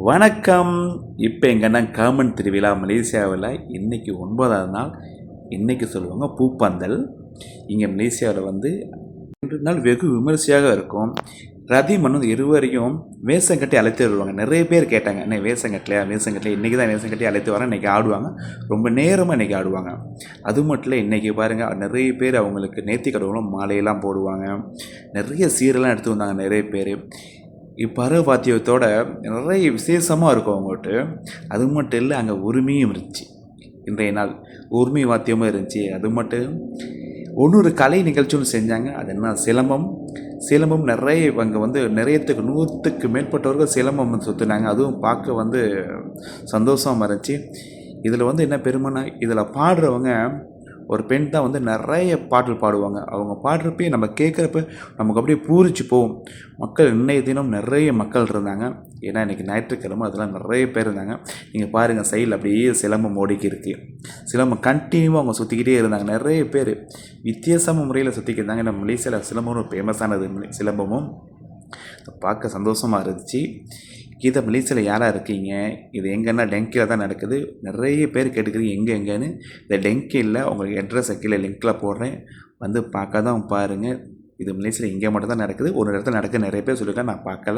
வணக்கம். இப்போ எங்கன்னா காமன் திருவிழா மலேசியாவில் இன்றைக்கி 9வது நாள். இன்றைக்கி சொல்லுவாங்க பூப்பந்தல். இங்கே மலேசியாவில் வந்து 2 நாள் வெகு விமரிசையாக இருக்கும். ரதிமன் வந்து இருவரையும் வேஷம் கட்டி அழைத்து வருவாங்க. நிறைய பேர் கேட்டாங்க, என்ன வேஷம் கட்டலையா இன்றைக்கி தான் வேஷம் கட்டி அழைத்து வரேன். இன்றைக்கி ஆடுவாங்க, ரொம்ப நேரமாக இன்றைக்கி ஆடுவாங்க. அது மட்டும் இல்லை, இன்றைக்கி பாருங்கள் நிறைய பேர் அவங்களுக்கு நேர்த்தி கடவுளும் மாலையெல்லாம் போடுவாங்க. நிறைய சீரெல்லாம் எடுத்து வந்தாங்க நிறைய பேர். இப்பற வாத்தியத்தோட நிறைய விசேஷமாக இருக்கும் அவங்ககிட்ட. அது மட்டும் இல்லை, அங்கே உரிமையும் இருந்துச்சு. இன்றைய நாள் உரிமை வாத்தியமும் இருந்துச்சு. அது மட்டும் ஒன்று கலை நிகழ்ச்சி ஒன்று செஞ்சாங்க. அது என்ன, சிலம்பம் நிறைய அங்கே வந்து நிறையத்துக்கு 100க்கு மேற்பட்டவர்கள் சிலம்பம் சுற்றுனாங்க. அதுவும் பார்க்க வந்து சந்தோஷமாக இருந்துச்சு. இதில் வந்து என்ன பெருமைன்னா, இதில் பாடுறவங்க ஒரு பெண் தான் வந்து நிறைய பாடல் பாடுவாங்க. அவங்க பாடுறப்பே நம்ம கேட்குறப்ப நமக்கு அப்படியே பூரிச்சு போகும். மக்கள் இன்றைய தினம் நிறைய மக்கள் இருந்தாங்க. ஏன்னா இன்றைக்கி ஞாயிற்றுக்கிழமை, அதெல்லாம் நிறைய பேர் இருந்தாங்க. நீங்கள் பாருங்கள், சைடில் அப்படியே சிலம்பம் ஓடிக்கி இருக்கு. சிலம்பம் கண்டினியூவாக அவங்க சுற்றிக்கிட்டே இருந்தாங்க. நிறைய பேர் வித்தியாசமான முறையில் சுற்றிக்கிட்டு நம்ம மலேசியாவில் சிலம்பம் ஒரு ஃபேமஸானது. சிலம்பமும் பார்க்க சந்தோஷமாக இருந்துச்சு. கீதா மலேசியாவில் யாராக இருக்கீங்க? இது எங்கன்னா டெங்கியில் தான் நடக்குது. நிறைய பேர் கேட்டுக்கிறீங்க எங்கேன்னு. இந்த டெங்கியில் உங்களுக்கு அட்ரஸ் கீழே லிங்க்கில் போடுறேன், வந்து பார்க்க தான் பாருங்கள். இது மலேசியாவில் இங்கே மட்டும் தான் நடக்குது. ஒரு இடத்துல நடக்குது, நிறைய பேர் சொல்லியிருக்காங்க, நான் பார்க்கல.